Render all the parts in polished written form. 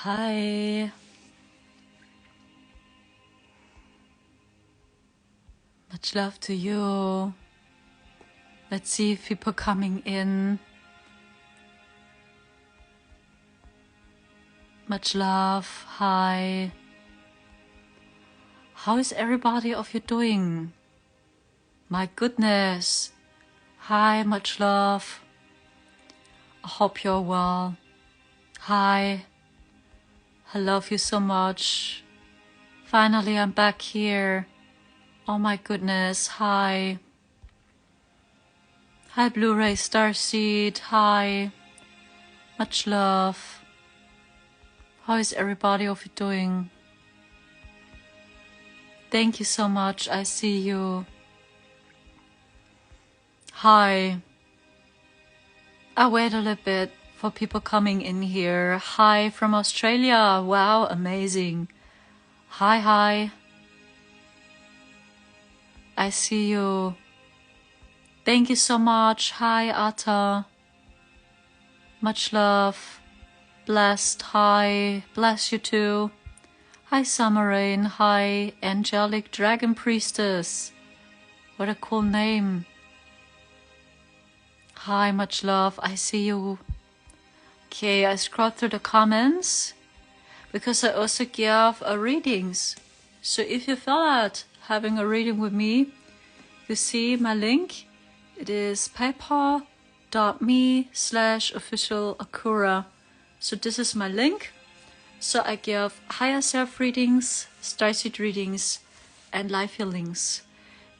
Hi. Much love to you. Let's see if people coming in. Much love. Hi. How is everybody of you doing? My goodness. Hi, much love. I hope you're well. Hi. I love you so much. Finally, I'm back here. Oh my goodness. Hi. Hi, Blu-ray Starseed. Hi. Much love. How is everybody of you doing? Thank you so much. I see you. Hi. I'll wait a little bit for people coming in here. Hi from Australia. Wow, amazing. Hi. I see you. Thank you so much. Hi, Atta. Much love. Blessed. Hi. Bless you too. Hi, Summer Rain. Hi, Angelic Dragon Priestess. What a cool name. Hi, much love. I see you. Okay, I scrolled through the comments because I also give readings. So if you feel like having a reading with me, you see my link. It is paypal.me/officialakura. So this is my link. So I give higher self readings, starseed readings, and life healings.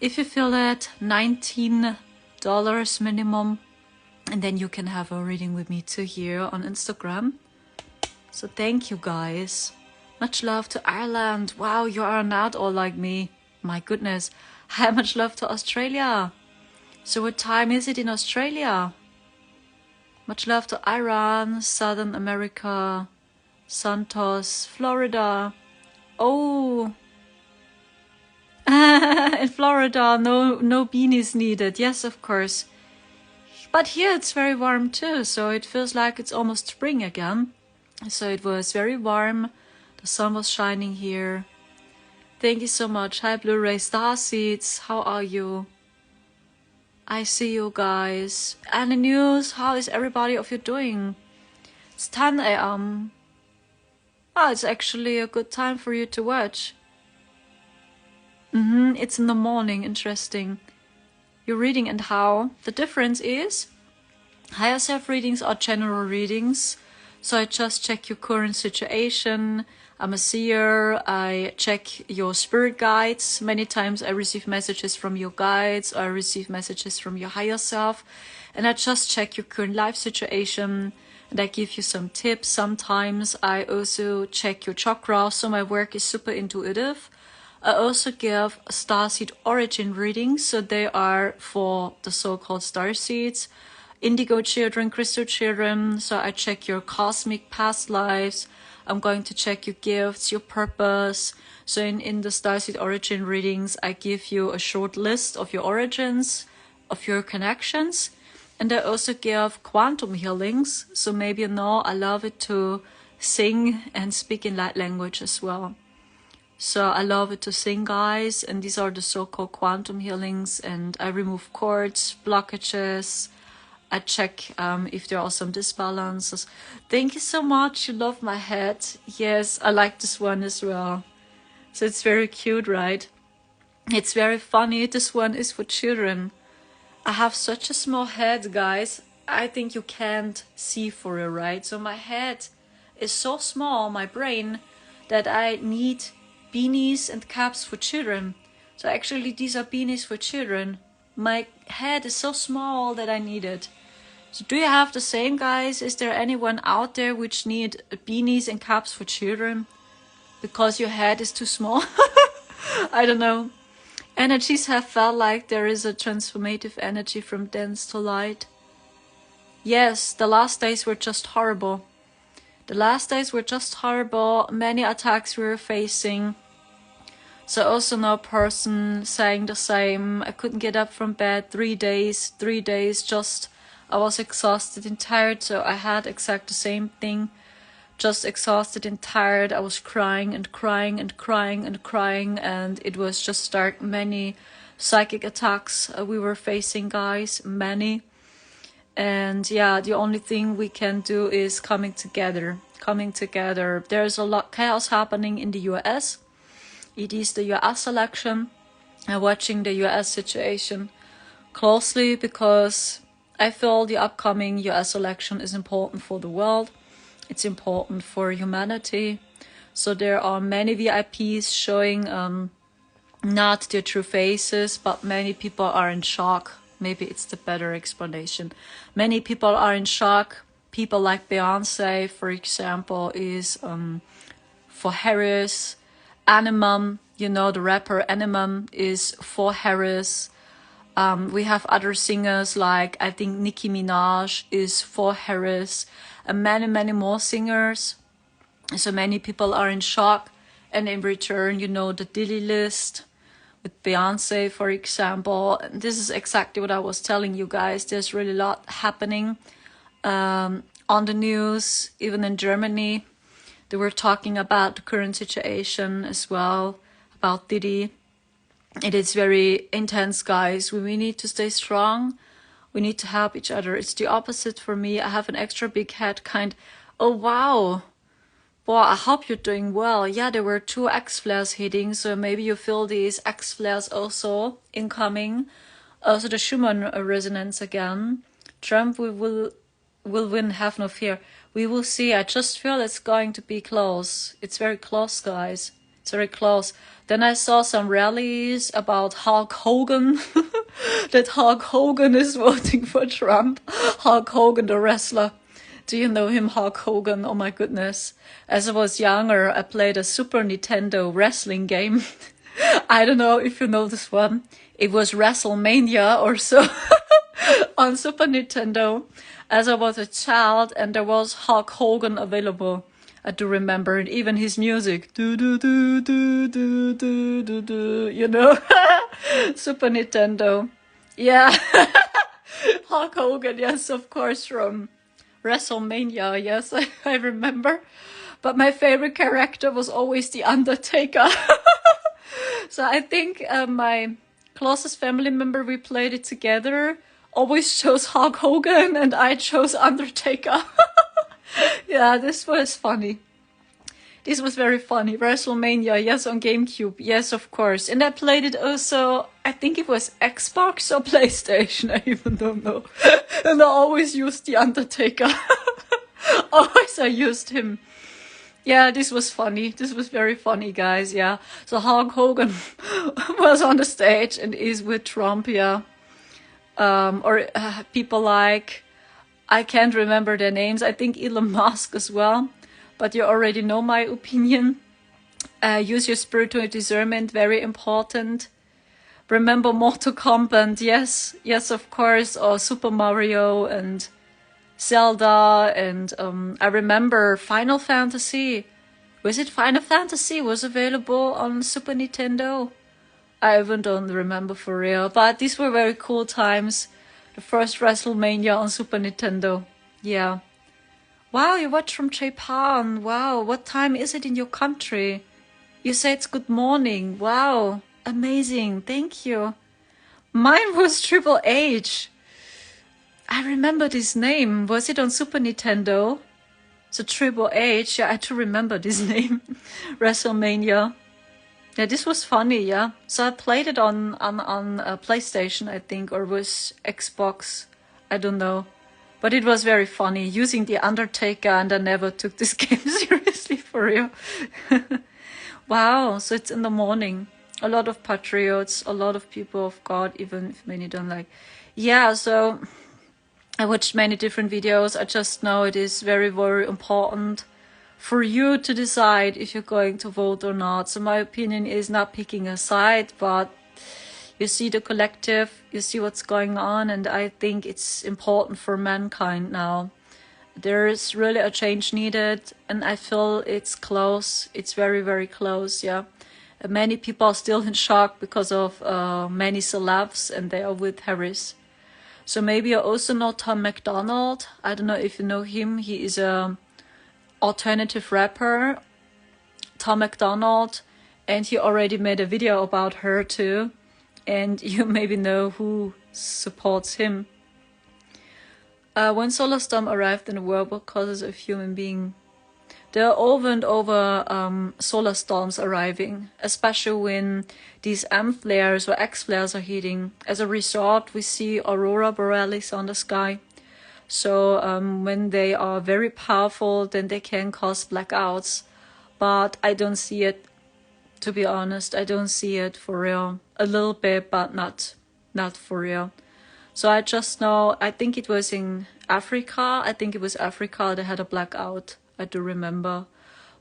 If you feel that, $19 minimum, and then you can have a reading with me too here on Instagram. So thank you guys. Much love to Ireland. Wow, you are not all like me. My goodness. Hi, much love to Australia. So what time is it in Australia? Much love to Iran, Southern America, Santos, Florida. Oh, in Florida, no beanies needed. Yes, of course. But here it's very warm too, so it feels like it's almost spring again. So it was very warm. The sun was shining here. Thank you so much. Hi, Blu-ray Starseeds. How are you? I see you guys. Any news? How is everybody of you doing? It's 10 a.m. Oh, it's actually a good time for you to watch. It's in the morning. Interesting. You're reading and how? The difference is higher self readings are general readings. So I just check your current situation. I'm a seer. I check your spirit guides. Many times I receive messages from your guides or I receive messages from your higher self. And I just check your current life situation and I give you some tips. Sometimes I also check your chakra. So my work is super intuitive. I also give starseed origin readings. So they are for the so-called starseeds. Indigo children, crystal children. So I check your cosmic past lives. I'm going to check your gifts, your purpose. So in the starseed origin readings, I give you a short list of your origins, of your connections. And I also give quantum healings. So maybe you know I love it to sing and speak in light language as well. So I love it to sing, guys. And these are the so-called quantum healings. And I remove cords, blockages. I check if there are some disbalances. Thank you so much. You love my head. Yes, I like this one as well. So it's very cute, right? It's very funny. This one is for children. I have such a small head, guys. I think you can't see for it, right? So my head is so small, my brain, that I need beanies and caps for children. So actually these are beanies for children. My head is so small that I need it. So do you have the same, guys? Is there anyone out there which need beanies and caps for children? Because your head is too small? I don't know. Energies have felt like there is a transformative energy from dense to light. Yes, the last days were just horrible. The last days were just horrible. Many attacks we were facing. So also no person saying the same. I couldn't get up from bed 3 days. 3 days just, I was exhausted and tired. So I had exact the same thing. just exhausted and tired. I was crying and crying and crying and crying, and it was just many psychic attacks we were facing, guys, many. And yeah, the only thing we can do is coming together. There's a lot chaos happening in the US. It is the US election. I'm watching the US situation closely because I feel the upcoming US election is important for the world. It's important for humanity. So there are many VIPs showing not their true faces, but many people are in shock. Maybe it's the better explanation. Many people are in shock. People like Beyonce, for example, is for Harris. Eminem, you know, the rapper Eminem is for Harris. We have other singers like, I think Nicki Minaj is for Harris, and many more singers. So many people are in shock. And in return, you know, the Diddy list with Beyonce, for example. And this is exactly what I was telling you guys. There's really a lot happening on the news, even in Germany. They were talking about the current situation as well, about Diddy. It is very intense, guys. We need to stay strong. We need to help each other. It's the opposite for me. I have an extra big head oh wow. Boy, I hope you're doing well. Yeah, there were 2 X-flares hitting, so maybe you feel these X-flares also incoming. Also the Schumann resonance again. Trump will win, have no fear. We will see. I just feel it's going to be close. It's very close, guys. It's very close. Then I saw some rallies about Hulk Hogan. That Hulk Hogan is voting for Trump. Hulk Hogan, the wrestler. Do you know him, Hulk Hogan? Oh my goodness. As I was younger, I played a Super Nintendo wrestling game. I don't know if you know this one. It was WrestleMania or so on Super Nintendo. As I was a child, and there was Hulk Hogan available. I do remember it, even his music. Do do do do do do do do. You know, Super Nintendo. Yeah, Hulk Hogan. Yes, of course, from WrestleMania. Yes, I remember. But my favorite character was always The Undertaker. So I think my closest family member, we played it together, always chose Hulk Hogan, and I chose Undertaker. Yeah, this was funny. This was very funny. WrestleMania, yes, on GameCube. Yes, of course. And I played it also, I think it was Xbox or PlayStation. I even don't know. And I always used The Undertaker. Always I used him. Yeah, this was funny. This was very funny, guys. Yeah. So Hulk Hogan was on the stage and is with Trump, yeah. Or people like, I can't remember their names. I think Elon Musk as well. But you already know my opinion. Use your spiritual discernment, very important. Remember Mortal Kombat, yes, of course, or Super Mario and Zelda, and I remember Final Fantasy. Was it Final Fantasy was available on Super Nintendo? I even don't remember for real, but these were very cool times. The first WrestleMania on Super Nintendo, yeah. Wow, you watch from Japan. Wow, what time is it in your country? You say it's good morning. Wow, amazing. Thank you. Mine was Triple H. I remember this name. Was it on Super Nintendo? So Triple H. Yeah, I do remember this name. WrestleMania. Yeah, this was funny, yeah. So I played it on PlayStation, I think, or was Xbox. I don't know. But it was very funny, using The Undertaker, and I never took this game seriously, for real. Wow, so it's in the morning. A lot of patriots, a lot of people of God, even if many don't like. Yeah, so I watched many different videos. I just know it is very, very important for you to decide if you're going to vote or not. So my opinion is not picking a side, but you see the collective, you see what's going on, and I think it's important for mankind now. There is really a change needed, and I feel it's close. It's very, very close, yeah. Many people are still in shock because of many celebs, and they are with Harris. So maybe you also know Tom McDonald. I don't know if you know him. He is a alternative rapper, Tom MacDonald, and he already made a video about her too, and you maybe know who supports him. When solar storm arrived in the world, what causes of human being? There are over and over solar storms arriving, especially when these M flares or X flares are hitting. As a result, we see aurora borealis on the sky. So when they are very powerful, then they can cause blackouts. But I don't see it, to be honest. I don't see it for real. A little bit, but not for real. So I just know, I think it was in Africa. I think it was Africa that had a blackout. I do remember.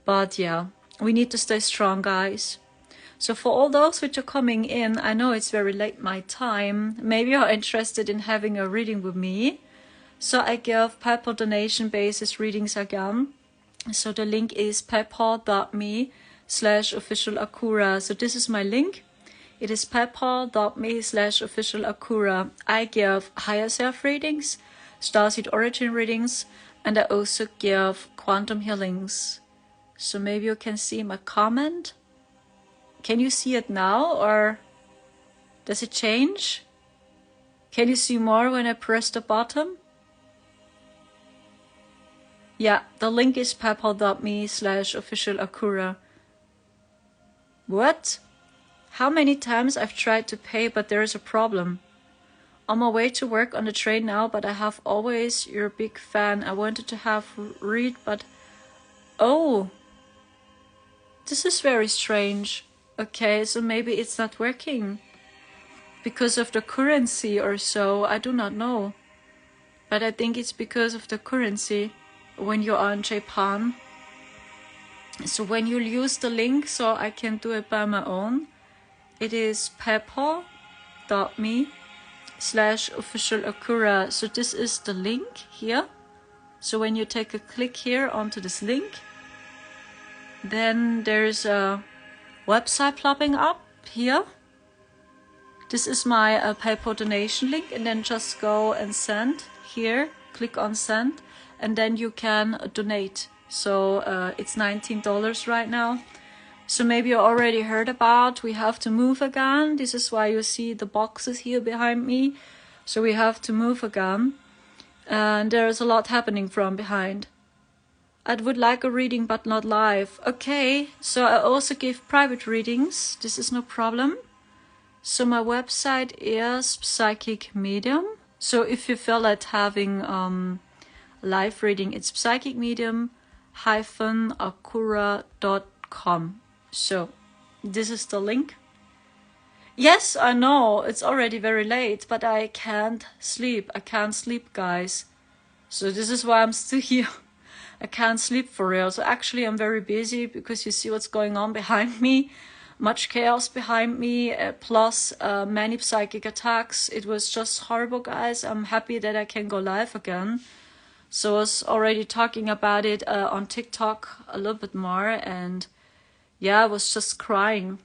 But yeah, we need to stay strong, guys. So for all those which are coming in, I know it's very late my time. Maybe you're interested in having a reading with me. So I give PayPal donation basis readings again. So the link is paypal.me/officialakura. So this is my link. It is paypal.me/officialakura. I give higher self readings, starseed origin readings, and I also give quantum healings. So maybe you can see my comment. Can you see it now, or does it change? Can you see more when I press the bottom? Yeah, the link is paypal.me/officialakura. What? How many times I've tried to pay, but there is a problem. On my way to work on the train now, but I have always your big fan. I wanted to have read, but oh, this is very strange. Okay, so maybe it's not working because of the currency or so. I do not know, but I think it's because of the currency when you are in Japan. So when you use the link, so I can do it by my own, it is paypal.me/officialakura. So this is the link here. So when you take a click here onto this link, then there's a website popping up here. This is my PayPal donation link, and then just go and send here, click on send, and then you can donate. So it's $19 right now. So maybe you already heard about, we have to move again. This is why you see the boxes here behind me. So we have to move again. And there's a lot happening from behind. I would like a reading, but not live. Okay, so I also give private readings. This is no problem. So my website is Psychic Medium. So if you feel like having live reading, it's psychicmedium-akura.com. So this is the link. Yes, I know it's already very late, but I can't sleep. I can't sleep, guys. So this is why I'm still here. I can't sleep for real. So actually I'm very busy because you see what's going on behind me. Much chaos behind me, plus many psychic attacks. It was just horrible, guys. I'm happy that I can go live again. So I was already talking about it on TikTok a little bit more, and yeah, I was just crying.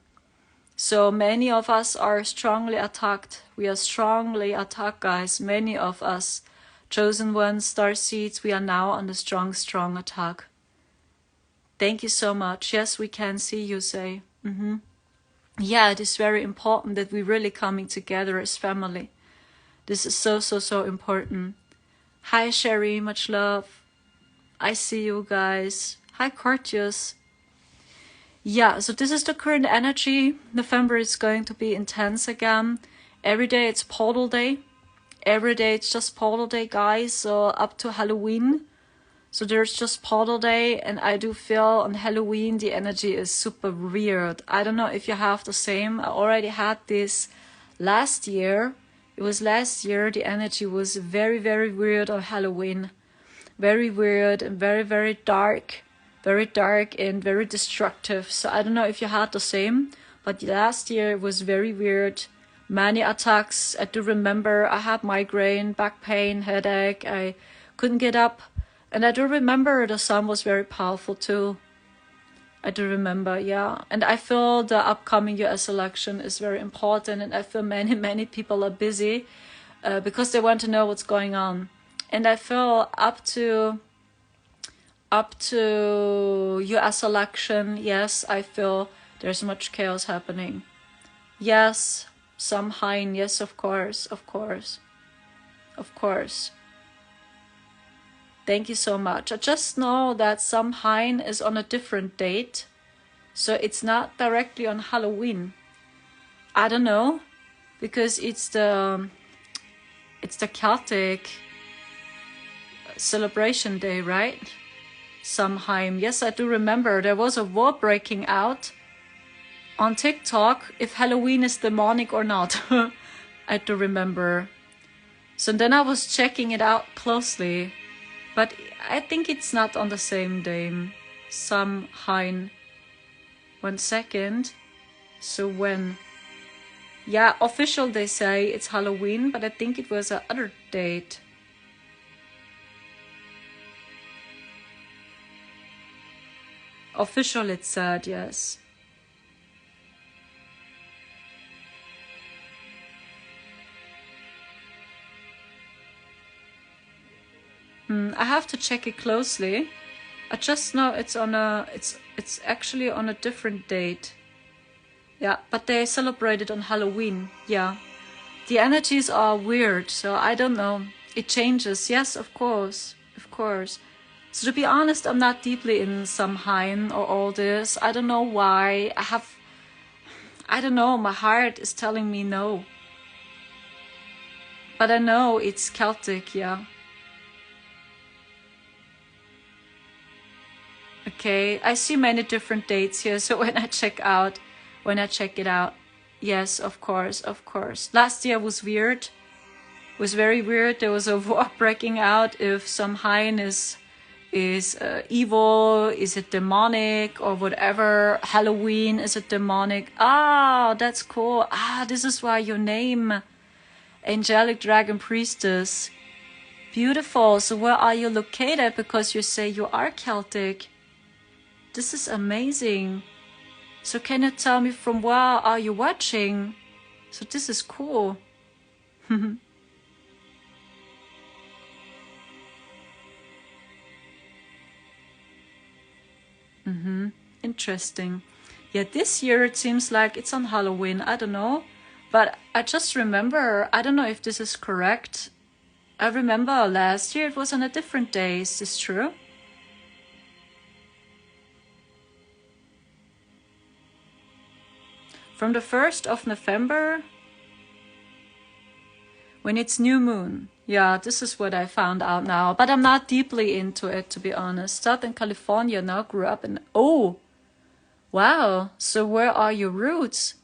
So many of us are strongly attacked. We are strongly attacked, guys. Many of us, chosen ones, starseeds, we are now under strong attack. Thank you so much. Yes, we can see, you say. Yeah, it is very important that we really coming together as family. This is so important. Hi Sherry, much love. I see you guys. Hi Courteous. Yeah, so this is the current energy. November is going to be intense again. Every day it's portal day. Every day it's just portal day, guys. So up to Halloween. So there's just portal day, and I do feel on Halloween the energy is super weird. I don't know if you have the same. I already had this last year. It was last year. The energy was very weird on Halloween. Very weird and very dark. Very dark and very destructive. So I don't know if you had the same, but last year it was very weird. Many attacks. I do remember I had migraine, back pain, headache. I couldn't get up. And I do remember the sun was very powerful too. I do remember, yeah. And I feel the upcoming US election is very important, and I feel many people are busy because they want to know what's going on. And I feel up to up to US election, yes, I feel there's much chaos happening. Yes, Samhain, yes, of course, of course, of course. Thank you so much. I just know that Samhain is on a different date, so it's not directly on Halloween. I don't know, because it's the Celtic celebration day, right? Samhain. Yes, I do remember there was a war breaking out on TikTok if Halloween is demonic or not. I do remember. So then I was checking it out closely, but I think it's not on the same day. Samhain. 1 second. So when? Yeah, official they say it's Halloween, but I think it was a other date. Official it said, yes. I have to check it closely. I just know it's on a it's actually on a different date. Yeah, but they celebrate it on Halloween. Yeah. The energies are weird, so I don't know. It changes. Yes, of course. Of course. So to be honest, I'm not deeply in Samhain or all this. I don't know why. I don't know, my heart is telling me no. But I know it's Celtic, yeah. Okay, I see many different dates here, so when I check it out, yes, of course, of course. Last year was weird. It was very weird. There was a war breaking out if Samhain is evil, is it demonic or whatever. Halloween, is it demonic? Ah, that's cool. Ah, this is why your name, Angelic Dragon Priestess. Beautiful. So where are you located? Because you say you are Celtic. This is amazing. So can you tell me from where are you watching? So this is cool. Interesting. Yeah, this year it seems like it's on Halloween. I don't know. But I just remember, I don't know if this is correct. I remember last year it was on a different day. Is this true? From the 1st of November, when it's new moon. Yeah, this is what I found out now. But I'm not deeply into it, to be honest. Southern California now, grew up in... Oh, wow. So where are your roots?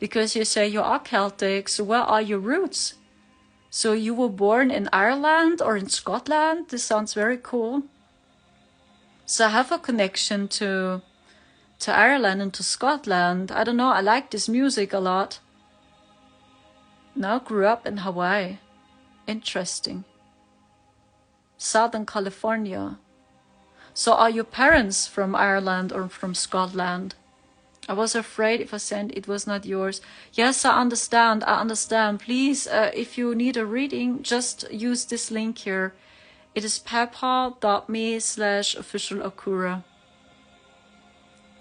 Because you say you are Celtic, so where are your roots? So you were born in Ireland or in Scotland? This sounds very cool. So I have a connection to Ireland and to Scotland. I don't know, I like this music a lot. Now grew up in Hawaii. Interesting. Southern California. So are your parents from Ireland or from Scotland? I was afraid if I said it was not yours. Yes, I understand. Please, if you need a reading, just use this link here. It is paypal.me/officialakura.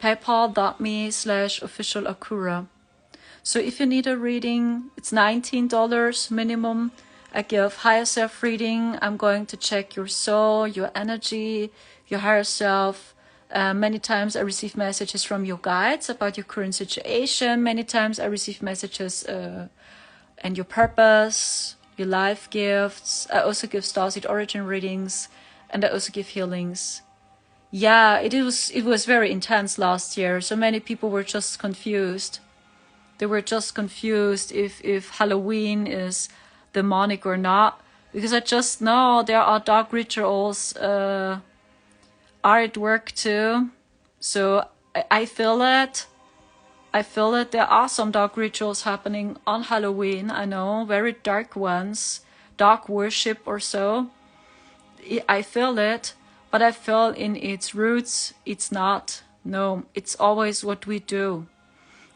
paypal.me/officialakura. So if you need a reading, it's $19 minimum. I give higher self reading. I'm going to check your soul, your energy, your higher self. Many times I receive messages from your guides about your current situation. Many times I receive messages and your purpose, your life gifts. I also give starseed origin readings, and I also give healings. Yeah, it was very intense last year. So many people were just confused. They were just confused if Halloween is demonic or not. Because I just know there are dark rituals are at work too. So I feel it. There are some dark rituals happening on Halloween. I know, very dark ones. Dark worship or so. I feel it. But I feel in its roots, it's not. No, it's always what we do.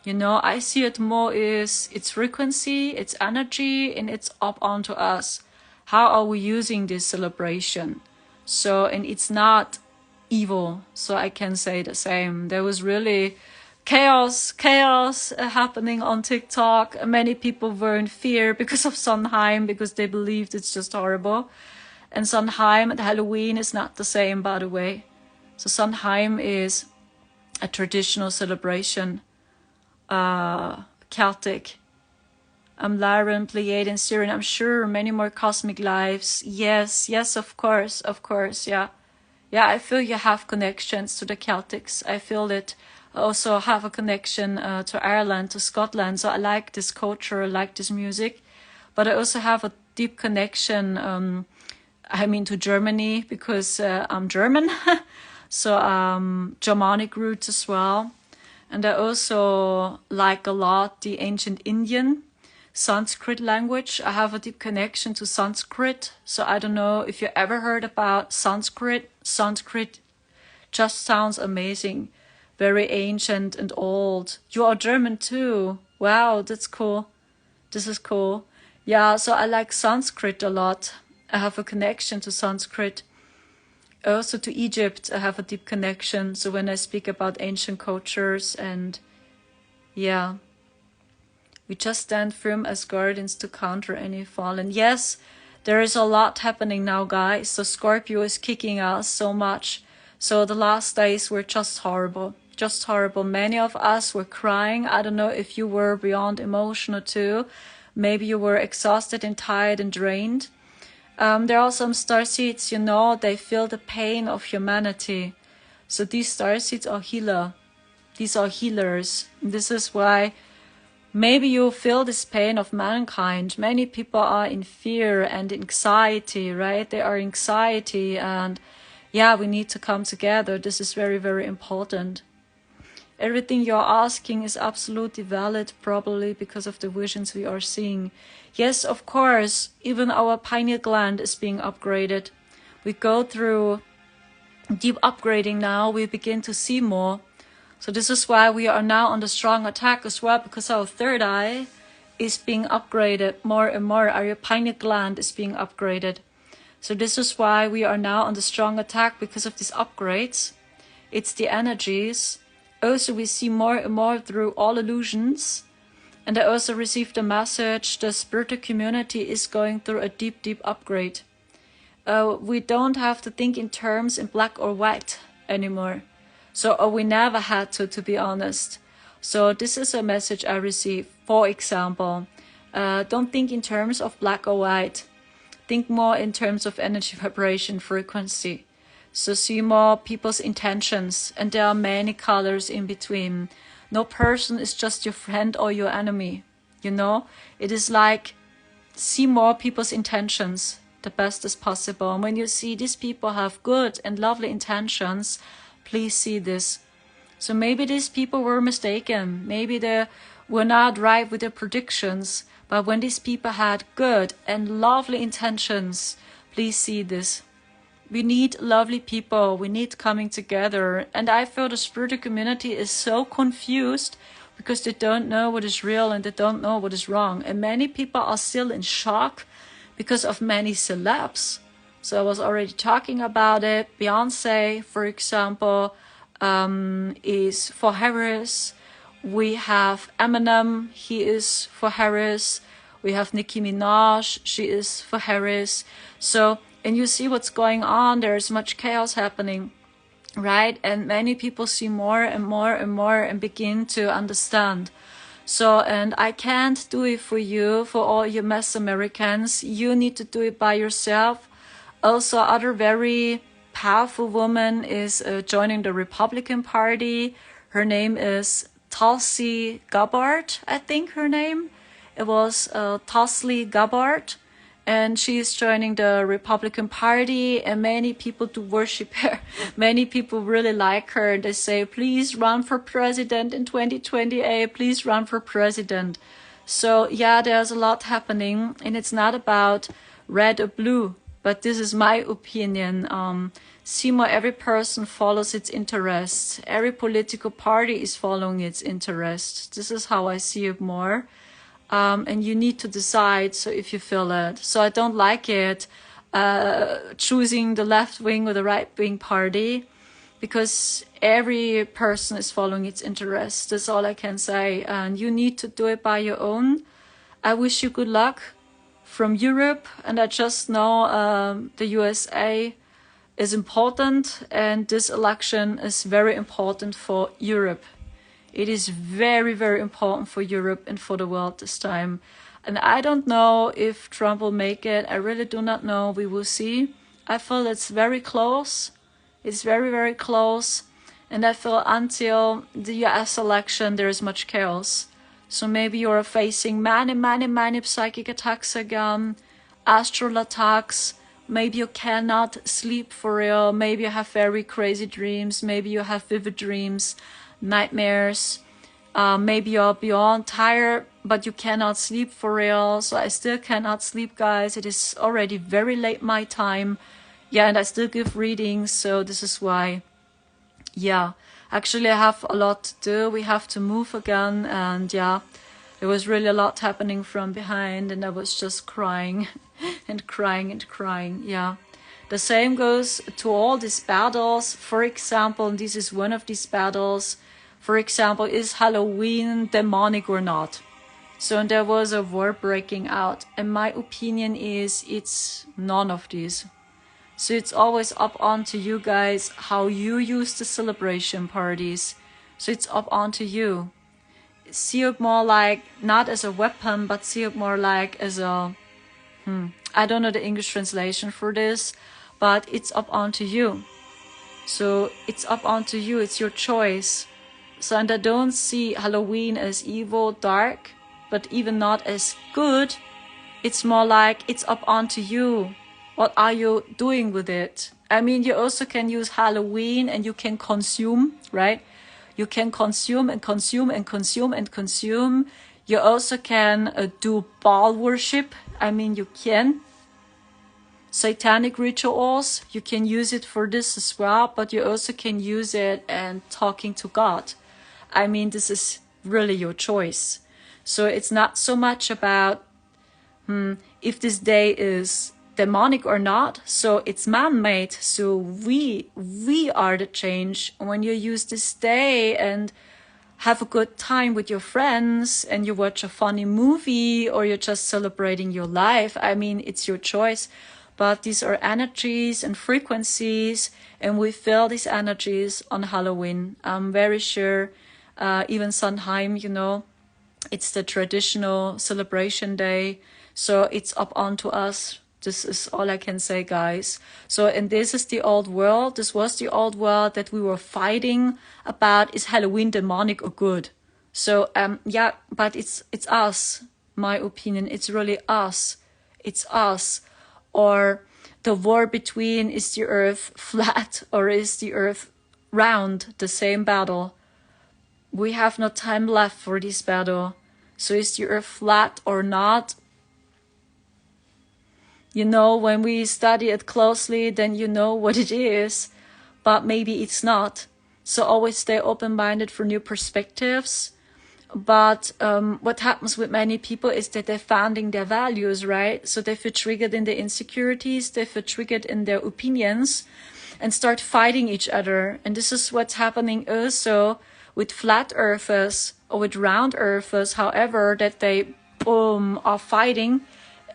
You know, I see it more as its frequency, its energy, and it's up onto us. How are we using this celebration? So, and it's not evil. So I can say the same. There was really chaos happening on TikTok. Many people were in fear because of Sondheim, because they believed it's just horrible. And Sondheim and Halloween is not the same, by the way. So Sondheim is a traditional celebration, Celtic. Lyran, Pleiadian, Syrian, I'm sure many more cosmic lives. Yes, of course, yeah. Yeah, I feel you have connections to the Celtics. I feel that I also have a connection to Ireland, to Scotland. So I like this culture, I like this music. But I also have a deep connection, to Germany, because I'm German. So Germanic roots as well. And I also like a lot the ancient Indian Sanskrit language. I have a deep connection to Sanskrit. So I don't know if you ever heard about Sanskrit. Sanskrit just sounds amazing. Very ancient and old. You are German too. Wow, that's cool. This is cool. Yeah, so I like Sanskrit a lot. I have a connection to Sanskrit. Also to Egypt, I have a deep connection. So when I speak about ancient cultures, and yeah, we just stand firm as guardians to counter any fallen. Yes, there is a lot happening now, guys. So Scorpio is kicking us so much. So the last days were just horrible. Just horrible. Many of us were crying. I don't know if you were beyond emotional too. Maybe you were exhausted and tired and drained. There are some starseeds, they feel the pain of humanity. So these starseeds are healer. These are healers. This is why maybe you feel this pain of mankind. Many people are in fear and anxiety, right? They are anxiety, and yeah, we need to come together. This is very, very important. Everything you're asking is absolutely valid, probably because of the visions we are seeing. Yes, of course, even our pineal gland is being upgraded. We go through deep upgrading now. We begin to see more. So this is why we are now on the strong attack as well, because our third eye is being upgraded more and more. Our pineal gland is being upgraded. So this is why we are now on the strong attack, because of these upgrades. It's the energies. Also, we see more and more through all illusions. And I also received a message, the spiritual community is going through a deep, deep upgrade. We don't have to think in terms in black or white anymore. So we never had to be honest. So this is a message I received. For example, don't think in terms of black or white. Think more in terms of energy, vibration, frequency. So see more people's intentions, and there are many colors in between. No person is just your friend or your enemy. It is like, see more people's intentions the best as possible. And when you see these people have good and lovely intentions, please see this. So maybe these people were mistaken. Maybe they were not right with their predictions. But when these people had good and lovely intentions, please see this. We need lovely people. We need coming together. And I feel the spiritual community is so confused because they don't know what is real and they don't know what is wrong. And many people are still in shock because of many celebs. So I was already talking about it. Beyonce, for example, is for Harris. We have Eminem, he is for Harris. We have Nicki Minaj, she is for Harris. So, and you see what's going on, there's much chaos happening, right? And many people see more and more and more and begin to understand. So, and I can't do it for you, for all you mass Americans. You need to do it by yourself. Also, other very powerful woman is joining the Republican Party. Her name is Tulsi Gabbard, I think her name. It was Tulsi Gabbard. And she is joining the Republican Party, and many people do worship her. Many people really like her. They say, please run for president in 2028. Please run for president. So yeah, there's a lot happening, and it's not about red or blue, but this is my opinion. Seymour, every person follows its interests. Every political party is following its interests. This is how I see it more. And you need to decide, so if you feel it. So I don't like it, choosing the left wing or the right wing party. because every person is following its interest. That's all I can say. And you need to do it by your own. I wish you good luck from Europe. And I just know the USA is important, and this election is very important for Europe. It is very, very important for Europe and for the world this time. And I don't know if Trump will make it. I really do not know. We will see. I feel it's very close. It's very, very close. And I feel until the US election, there is much chaos. So maybe you're facing many psychic attacks again, astral attacks. Maybe you cannot sleep for real. Maybe you have very crazy dreams. Maybe you have vivid dreams, nightmares. Maybe you're beyond tired, but you cannot sleep for real. So I still cannot sleep, guys. It is already very late my time. Yeah, and I still give readings, so this is why. Yeah, actually I have a lot to do. We have to move again, and yeah, there was really a lot happening from behind, and I was just crying and crying and crying. Yeah, the same goes to all these battles. For example, this is one of these battles. For example, is Halloween demonic or not? So there was a war breaking out, and my opinion is it's none of these. So it's always up onto you guys how you use the celebration parties. So it's up onto you. See it more like not as a weapon, but see it more like as a I don't know the English translation for this, but it's up onto you. So it's up onto you. It's your choice. So, and I don't see Halloween as evil, dark, but even not as good. It's more like it's up onto you. What are you doing with it? I mean, you also can use Halloween and you can consume, right? You can consume and consume and consume and consume. You also can do Baal worship. I mean, you can. Satanic rituals, you can use it for this as well, but you also can use it and talking to God. I mean, this is really your choice. So it's not so much about if this day is demonic or not. So it's man-made. So we are the change. When you use this day and have a good time with your friends and you watch a funny movie or you're just celebrating your life, I mean, it's your choice. But these are energies and frequencies, and we feel these energies on Halloween. I'm very sure, even Sondheim, you know, it's the traditional celebration day. So it's up onto us. This is all I can say, guys. So, and this is the old world. This was the old world that we were fighting about. Is Halloween demonic or good? So, yeah, but it's us. My opinion, it's really us. It's us. Or the war between is the earth flat or is the earth round, the same battle. We have no time left for this battle. So is the earth flat or not? You know, when we study it closely, then you know what it is, but maybe it's not. So always stay open-minded for new perspectives. But what happens with many people is that they're finding their values, right? So they feel triggered in their insecurities, they feel triggered in their opinions and start fighting each other. And this is what's happening also with flat earthers or with round earthers, however, that they are fighting.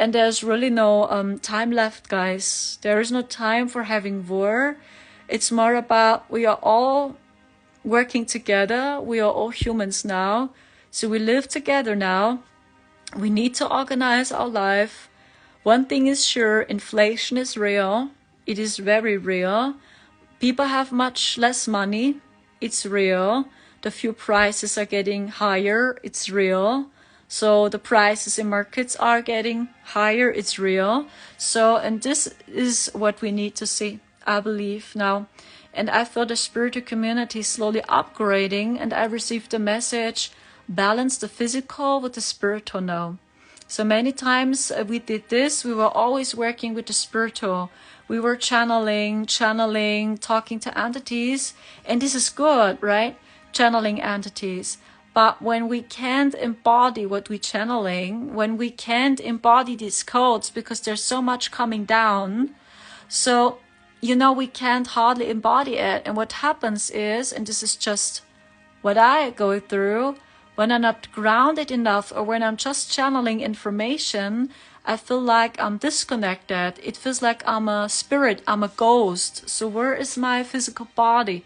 And there's really no time left, guys. There is no time for having war. It's more about we are all working together. We are all humans now. So we live together now. We need to organize our life. One thing is sure, inflation is real. It is very real. People have much less money. It's real. The fuel prices are getting higher. It's real. So the prices in markets are getting higher. It's real. So, and this is what we need to see, I believe now. And I feel the spiritual community slowly upgrading, and I received the message, balance the physical with the spiritual now. So many times we did this, we were always working with the spiritual. We were channeling, talking to entities, and this is good, right? Channeling entities. But when we can't embody what we're channeling, when we can't embody these codes because there's so much coming down, so you know, we can't hardly embody it. And what happens is, and this is just what I go through, when I'm not grounded enough or when I'm just channeling information, I feel like I'm disconnected. It feels like I'm a spirit, I'm a ghost. So where is my physical body?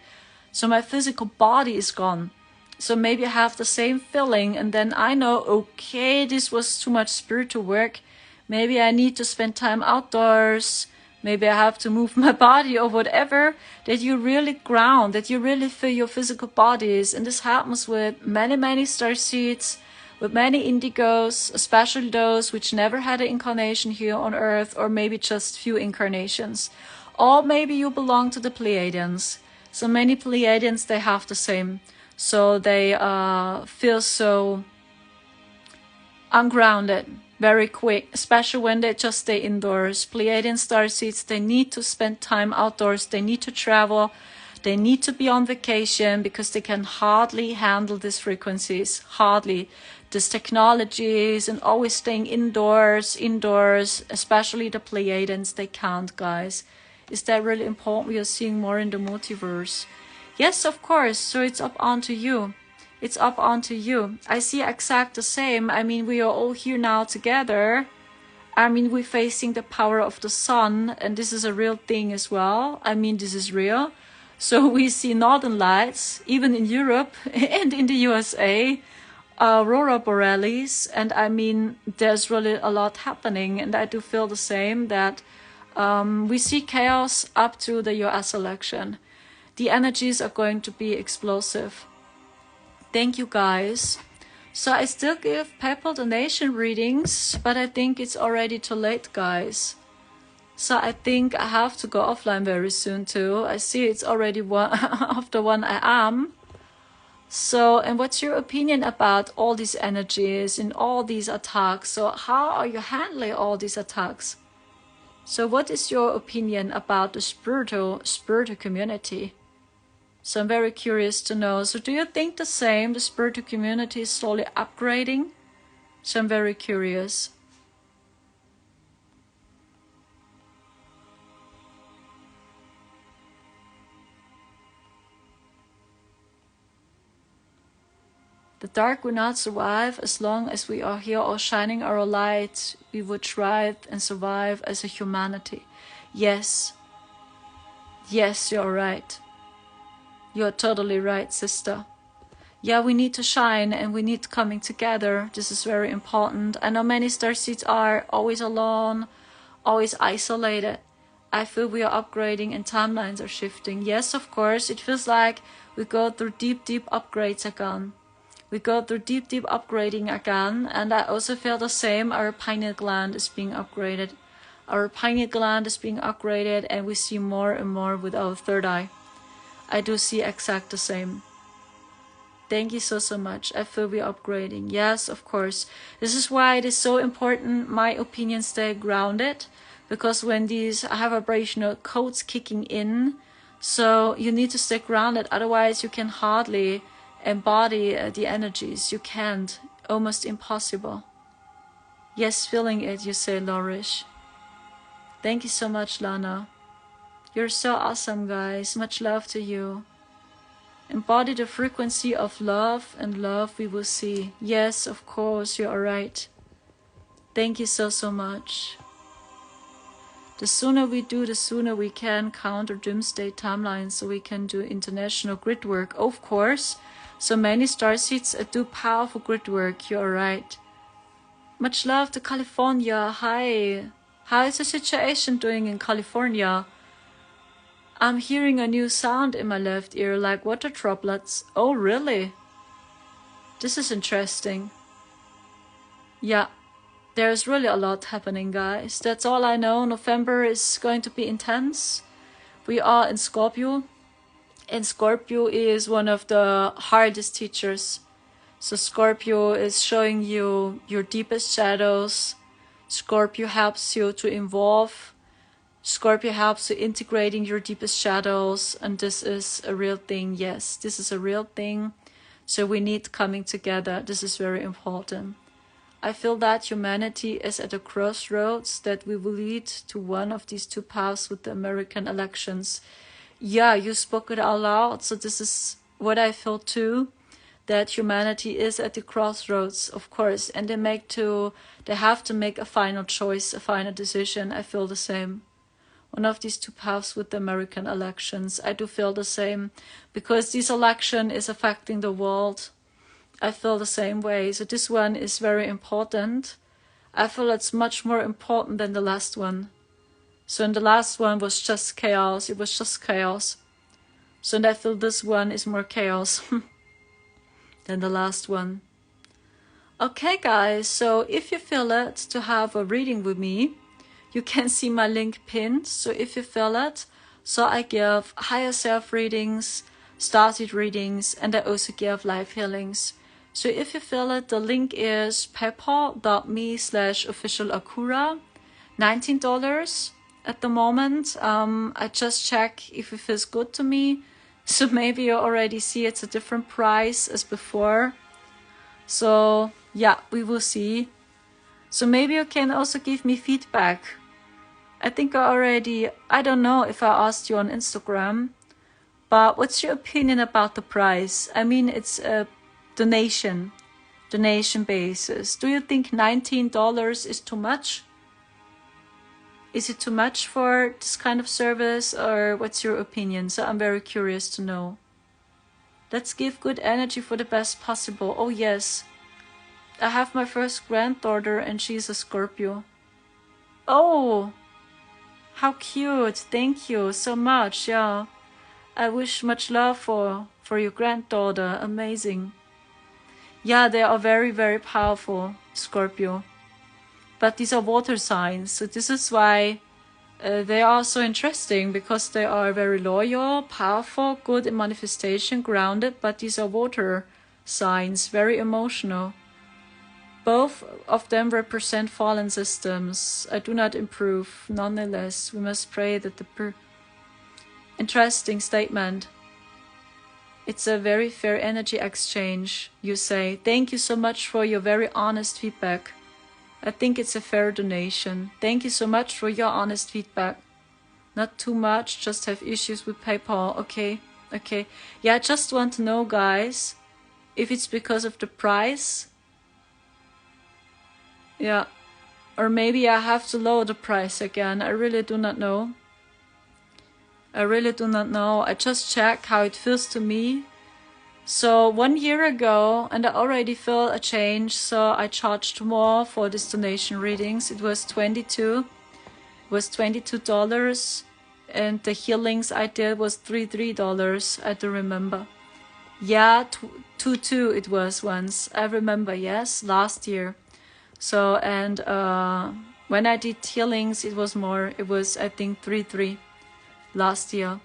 So my physical body is gone. So maybe I have the same feeling, and then I know, okay, this was too much spiritual work. Maybe I need to spend time outdoors. Maybe I have to move my body or whatever, that you really ground, that you really feel your physical bodies. And this happens with many, many starseeds, with many indigos, especially those which never had an incarnation here on Earth, or maybe just few incarnations. Or maybe you belong to the Pleiadians. So many Pleiadians, they have the same. So they feel so ungrounded very quick, especially when they just stay indoors. Pleiadian starseeds, they need to spend time outdoors, they need to travel, they need to be on vacation because they can hardly handle these frequencies, hardly. These technologies and always staying indoors, especially the Pleiadians, they can't, guys. Is that really important? We are seeing more in the multiverse. Yes, of course, so it's up onto you. It's up onto you. I see exact the same. I mean, we are all here now together. I mean, we're facing the power of the sun, and this is a real thing as well. I mean, this is real. So we see northern lights, even in Europe and in the USA, aurora borealis, and I mean, there's really a lot happening, and I do feel the same, that we see chaos up to the US election. The energies are going to be explosive. Thank you, guys. So I still give PayPal donation readings, but I think it's already too late, guys. So I think I have to go offline very soon too. I see it's already after 1 a.m. So, and what's your opinion about all these energies and all these attacks? So how are you handling all these attacks? So what is your opinion about the spiritual community? So I'm very curious to know. So do you think the same? The spiritual community is slowly upgrading? So I'm very curious. The dark will not survive as long as we are here all shining our light. We would thrive and survive as a humanity. Yes. Yes, you're right. You're totally right, sister. Yeah, we need to shine and we need coming together. This is very important. I know many starseeds are always alone, always isolated. I feel we are upgrading and timelines are shifting. Yes, of course, it feels like we go through deep upgrades again. We go through deep upgrading again. And I also feel the same. Our pineal gland is being upgraded. Our pineal gland is being upgraded, and we see more and more with our third eye. I do see exact the same. Thank you so much. I feel we're upgrading. Yes, of course. This is why it is so important my opinions stay grounded, because when these high vibrational codes kicking in, so you need to stay grounded. Otherwise, you can hardly embody the energies. You can't. Almost impossible. Yes, feeling it, you say, Lorish. Thank you so much, Lana. You're so awesome, guys. Much love to you. Embody the frequency of love, and love we will see. Yes, of course, you are right. Thank you so much. The sooner we do, the sooner we can counter doomsday timelines, so we can do international grid work, of course. So many starseeds do powerful grid work, you are right. Much love to California. Hi. How is the situation doing in California? I'm hearing a new sound in my left ear, like water droplets. Oh, really? This is interesting. Yeah, there's really a lot happening, guys. That's all I know. November is going to be intense. We are in Scorpio, and Scorpio is one of the hardest teachers. So Scorpio is showing you your deepest shadows. Scorpio helps you to evolve. Scorpio helps you integrating your deepest shadows, and this is a real thing. Yes, this is a real thing. So we need coming together. This is very important. I feel that humanity is at a crossroads, that we will lead to one of these two paths with the American elections. Yeah, you spoke it out loud, so this is what I feel too, that humanity is at the crossroads, of course, and they have to make a final choice, a final decision. I feel the same. One of these two paths with the American elections. I do feel the same, because this election is affecting the world. I feel the same way. So this one is very important. I feel it's much more important than the last one. So in the last one was just chaos. It was just chaos. So I feel this one is more chaos than the last one. Okay guys, so if you feel it to have a reading with me, you can see my link pinned. So if you feel it, so I give higher self readings, started readings, and I also give life healings. So if you feel it, the link is paypal.me/officialakura, $19 at the moment. I just check if it feels good to me. So maybe you already see it's a different price as before. So yeah, we will see. So maybe you can also give me feedback. I think I don't know if I asked you on Instagram, but what's your opinion about the price? I mean, it's a donation basis. Do you think $19 is too much? Is it too much for this kind of service, or what's your opinion? So I'm very curious to know. Let's give good energy for the best possible. Oh yes, I have my first granddaughter and she's a Scorpio. Oh, how cute. Thank you so much. Yeah, I wish much love for your granddaughter. Amazing. Yeah, they are very, very powerful, Scorpio. But these are water signs, so this is why they are so interesting, because they are very loyal, powerful, good in manifestation, grounded, but these are water signs, very emotional. Both of them represent fallen systems. I do not improve. Nonetheless, we must pray that interesting statement. It's a very fair energy exchange, you say. Thank you so much for your very honest feedback. I think it's a fair donation. Thank you so much for your honest feedback. Not too much, just have issues with PayPal. Okay. Yeah, I just want to know, guys, if it's because of the price. Yeah, or maybe I have to lower the price again. I really do not know. I just check how it feels to me. So 1 year ago, and I already feel a change, so I charged more for these donation readings. It was $22, and the healings I did was $3. I do remember. Yeah, $2 it was once. I remember, yes, last year. So, and when I did healings, it was more. It was, I think, $3 last year.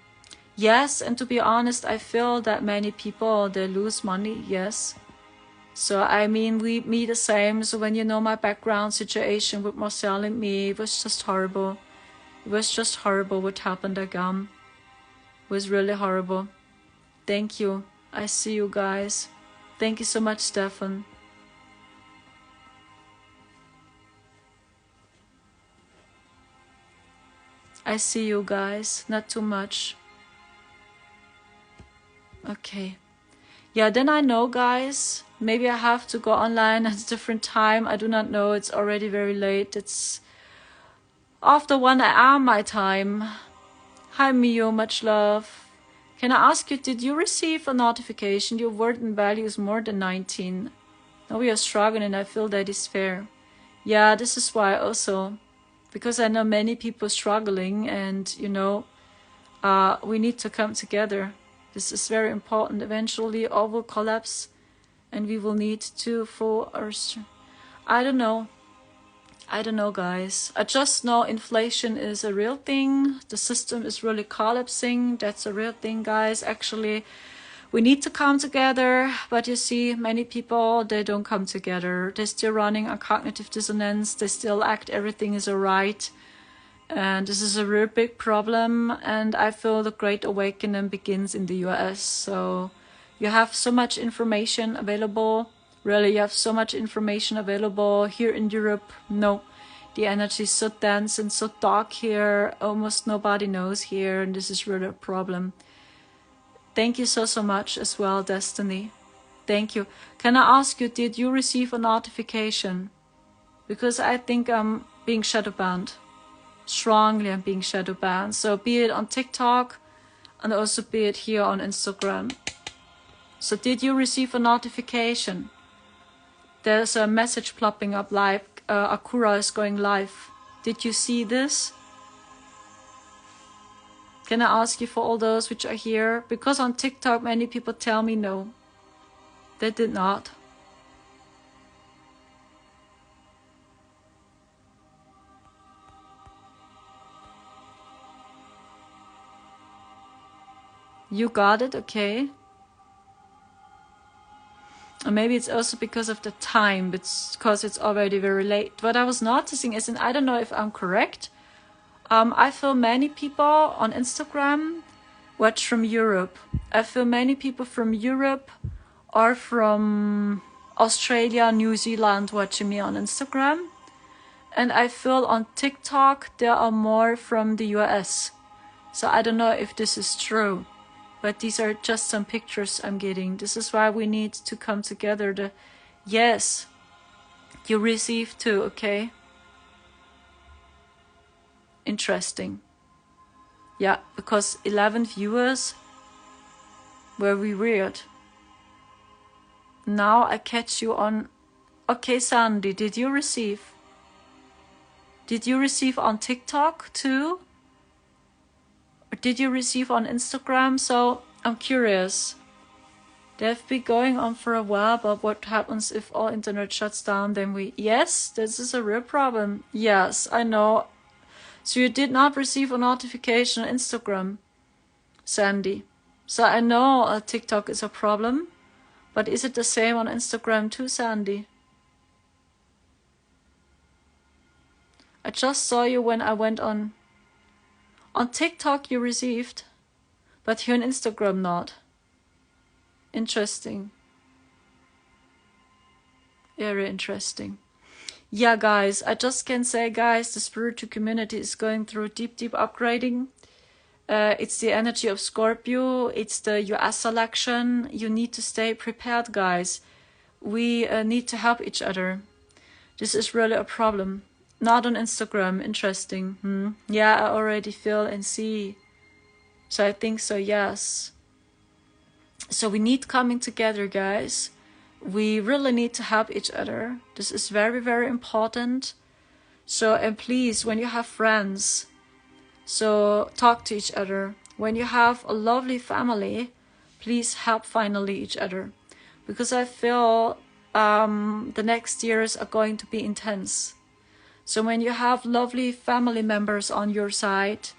Yes, and to be honest, I feel that many people, they lose money, yes. So, I mean, me the same. So when you know my background situation with Marcel and me, it was just horrible. It was just horrible what happened again. It was really horrible. Thank you. I see you guys. Thank you so much, Stefan. I see you guys. Not too much. Okay. Yeah, then I know, guys. Maybe I have to go online at a different time. I do not know. It's already very late. It's after 1 a.m. my time. Hi, Mio. Much love. Can I ask you, did you receive a notification? Your word and value is more than 19. Now we are struggling, and I feel that is fair. Yeah, this is why also. Because I know many people struggling, and, you know, we need to come together. This is very important. Eventually all will collapse and we will need to for our... I don't know, guys. I just know inflation is a real thing. The system is really collapsing. That's a real thing, guys. Actually, we need to come together. But you see, many people, they don't come together. They're still running on cognitive dissonance. They still act everything is alright. And this is a real big problem, and I feel the Great Awakening begins in the US. So you have so much information available Really, you have so much information available. Here in Europe, no. The energy is so dense and so dark here. Almost nobody knows here, and this is really a problem. Thank you so much as well, Destiny. Thank you. Can I ask you, did you receive a notification? Because I think I'm being shadow banned. Strongly I'm being shadow banned. So be it on TikTok and also be it here on Instagram. So did you receive a notification? There's a message plopping up live. Akura is going live. Did you see this? Can I ask you for all those which are here? Because on TikTok many people tell me no. They did not. You got it, okay. And maybe it's also because of the time, because it's already very late. What I was noticing is, and I don't know if I'm correct, I feel many people on Instagram watch from Europe. I feel many people from Europe or from Australia, New Zealand watching me on Instagram. And I feel on TikTok there are more from the US. So I don't know if this is true. But these are just some pictures I'm getting. This is why we need to come together. Yes, you received too, okay? Interesting. Yeah, because 11 viewers, very weird. Now I catch you on... Okay, Sandy, did you receive? Did you receive on TikTok too? Or did you receive on Instagram? So I'm curious. They've been going on for a while, but what happens if all internet shuts down? Then we... Yes, this is a real problem. Yes, I know. So you did not receive a notification on Instagram, Sandy. So I know TikTok is a problem, but is it the same on Instagram too, Sandy? I just saw you when I went on... On TikTok you received, but here on Instagram not. Interesting. Very interesting. Yeah, guys, I just can say, guys, the spiritual community is going through deep upgrading. It's the energy of Scorpio. It's the US election. You need to stay prepared, guys. We need to help each other. This is really a problem. Not on Instagram. Interesting. Yeah, I already feel and see. So I think so, yes. So we need coming together, guys. We really need to help each other. This is very important. So, and please, when you have friends, so talk to each other. When you have a lovely family, please help finally each other. Because I feel the next years are going to be intense. So when you have lovely family members on your side,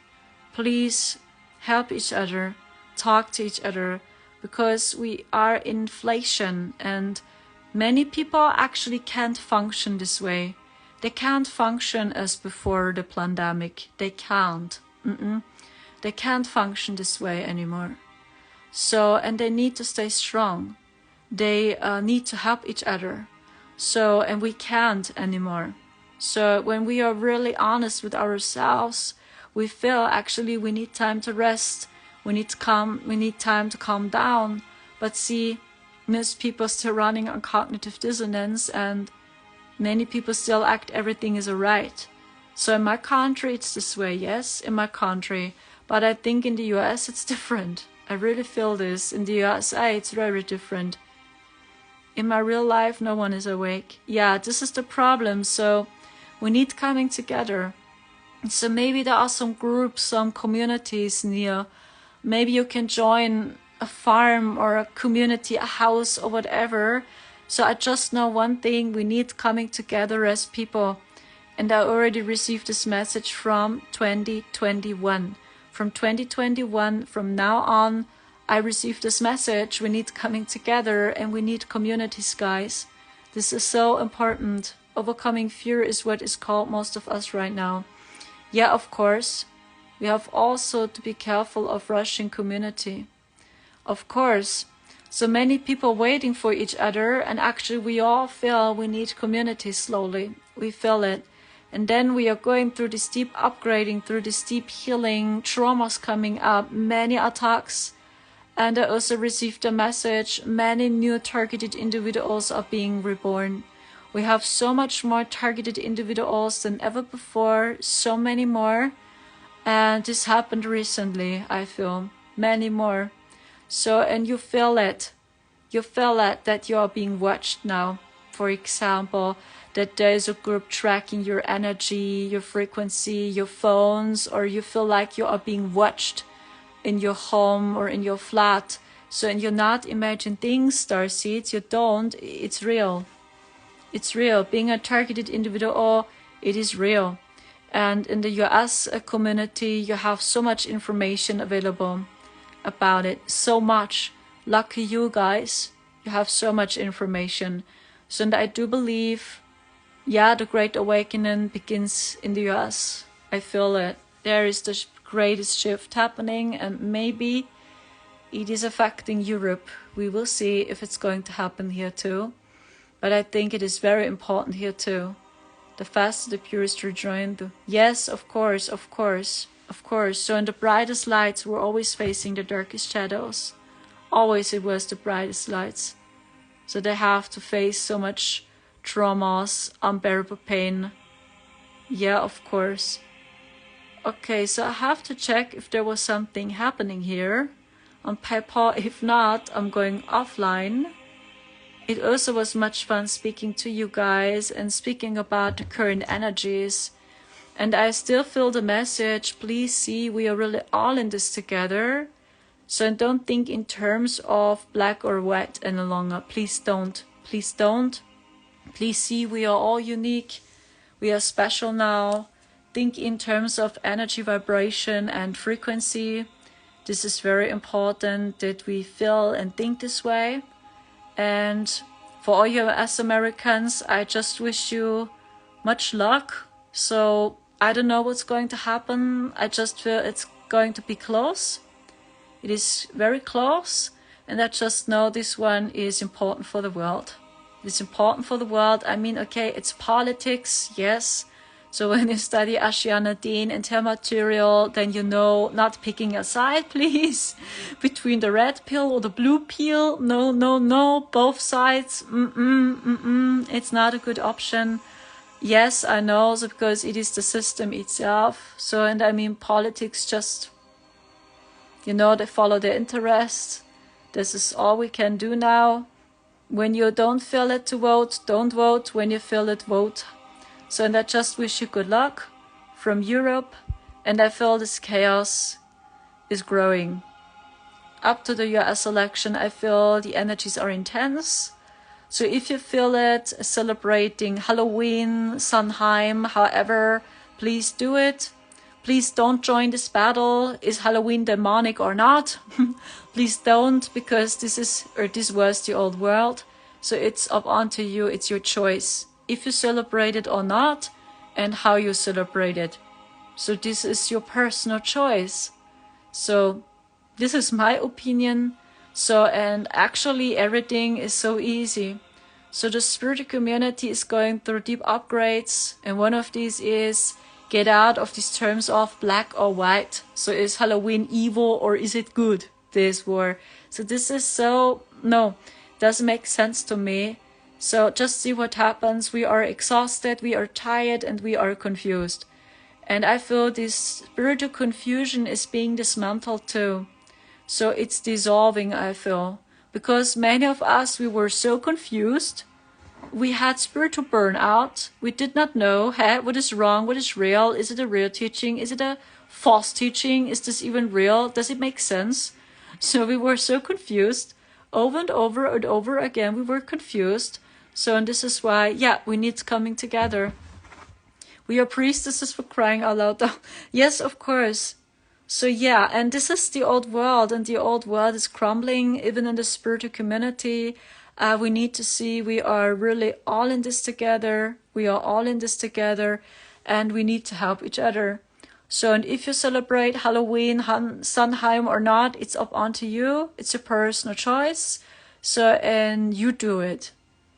please help each other, talk to each other, because we are in inflation and many people actually can't function this way. They can't function as before the pandemic. They can't. They can't function this way anymore. So, and they need to stay strong. They need to help each other. So, and we can't anymore. So when we are really honest with ourselves, we feel actually we need time to rest. We need time to calm down. But see, most people still running on cognitive dissonance and many people still act everything is alright. So in my country it's this way, yes, in my country. But I think in the US it's different. I really feel this. In the USA it's very different. In my real life no one is awake. Yeah, this is the problem. So we need coming together. So maybe there are some groups, some communities near. Maybe you can join a farm or a community, a house or whatever. So I just know one thing, we need coming together as people. And I already received this message from 2021. From 2021, from now on, I received this message. We need coming together and we need communities, guys. This is so important. Overcoming fear is what is called most of us right now. Yeah, of course. We have also to be careful of rushing community. Of course, So many people waiting for each other, and actually we all feel we need community slowly. We feel it. And then we are going through this deep upgrading, through this deep healing, traumas coming up, many attacks. And I also received a message, many new targeted individuals are being reborn. We have so much more targeted individuals than ever before, so many more. And this happened recently, I feel, many more. So, and you feel it. You feel it that you are being watched now. For example, that there is a group tracking your energy, your frequency, your phones, or you feel like you are being watched in your home or in your flat. So, and you're not imagining things, starseeds, you don't, it's real. It's real. Being a targeted individual, it is real. And in the US community, you have so much information available about it. So much. Lucky you guys. You have so much information. So I do believe, yeah, the Great Awakening begins in the US. I feel it. There is the greatest shift happening, and maybe it is affecting Europe. We will see if it's going to happen here too. But I think it is very important here too. The faster the purest rejoin. Yes, of course, of course, of course. So in the brightest lights, we're always facing the darkest shadows. Always it was the brightest lights. So they have to face so much traumas, unbearable pain. Yeah, of course. Okay, so I have to check if there was something happening here on PayPal. If not, I'm going offline. It also was much fun speaking to you guys and speaking about the current energies. And I still feel the message, please see, we are really all in this together. So don't think in terms of black or white any longer. Please don't. Please don't. Please see, we are all unique. We are special now. Think in terms of energy, vibration, and frequency. This is very important that we feel and think this way. And for all you US Americans, I just wish you much luck. So I don't know what's going to happen. I just feel it's going to be close. It is very close. And I just know this one is important for the world. It's important for the world. I mean, okay, it's politics, yes. So when you study Ashiana Dean and Terra Material, then you know not picking a side, please, between the red pill or the blue pill. No, no, no, both sides. It's not a good option. Yes, I know, so because it is the system itself. So, and I mean, politics just, you know, they follow their interests. This is all we can do now. When you don't feel it to vote, don't vote. When you feel it, vote. So, and I just wish you good luck from Europe. And I feel this chaos is growing. Up to the US election, I feel the energies are intense. So if you feel it, celebrating Halloween, Samhain, however, please do it. Please don't join this battle. Is Halloween demonic or not? Please don't, because this was the old world. So it's up onto you. It's your choice. If you celebrate it or not, and how you celebrate it. So this is your personal choice. So this is my opinion. So, and actually everything is so easy. So the spiritual community is going through deep upgrades. And one of these is get out of these terms of black or white. So is Halloween evil or is it good? This war. So this is so, no, doesn't make sense to me. So just see what happens. We are exhausted, we are tired, and we are confused. And I feel this spiritual confusion is being dismantled too. So it's dissolving, I feel. Because many of us, we were so confused. We had spiritual burnout. We did not know, hey, what is wrong, what is real? Is it a real teaching? Is it a false teaching? Is this even real? Does it make sense? So we were so confused. Over and over and over again, we were confused. So, and this is why, yeah, we need coming together. We are priestesses for crying out loud. Yes, of course. So, yeah, and this is the old world, and the old world is crumbling, even in the spiritual community. We need to see we are really all in this together. We are all in this together, and we need to help each other. So, and if you celebrate Halloween, Samhain or not, it's up onto you. It's your personal choice. So, and you do it.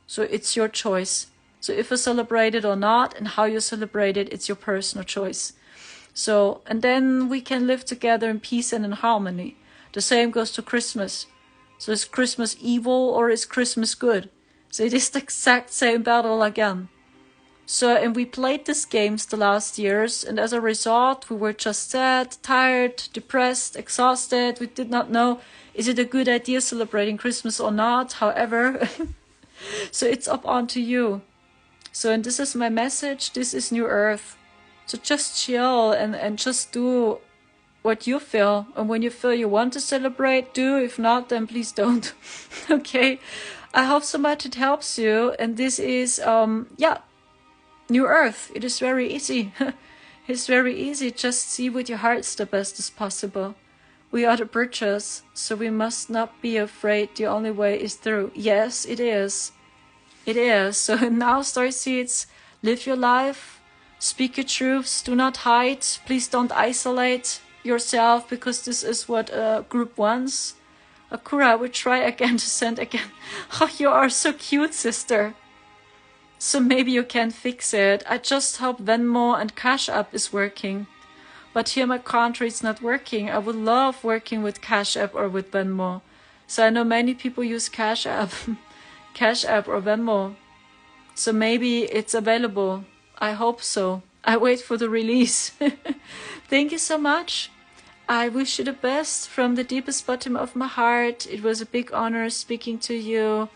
So it's your choice. So if you celebrate it or not, and how you celebrate it, it's your personal choice. So, and then we can live together in peace and in harmony. The same goes to Christmas. So is Christmas evil or is Christmas good? So it is the exact same battle again. So, and we played these games the last years, and as a result, we were just sad, tired, depressed, exhausted. We did not know, is it a good idea celebrating Christmas or not? However, so it's up onto you. So, and this is my message. This is New Earth. So just chill and just do what you feel. And when you feel you want to celebrate, do. If not, then please don't. Okay. I hope so much it helps you. And this is, New Earth. It is very easy. It's very easy. Just see with your hearts the best as possible. We are the bridges, so we must not be afraid. The only way is through. Yes, it is. It is. So now, starseeds, live your life. Speak your truths. Do not hide. Please don't isolate yourself, because this is what group wants. Akura, I will try again to send again. Oh, you are so cute, sister. So maybe you can fix it. I just hope Venmo and Cash App is working. But here in my country it's not working. I would love working with Cash App or with Venmo. So I know many people use Cash App, Cash App or Venmo. So maybe it's available. I hope so. I wait for the release. Thank you so much. I wish you the best from the deepest bottom of my heart. It was a big honor speaking to you.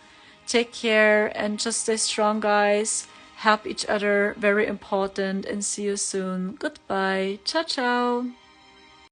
Take care and just stay strong, guys. Help each other, very important, and see you soon. Goodbye. Ciao, ciao.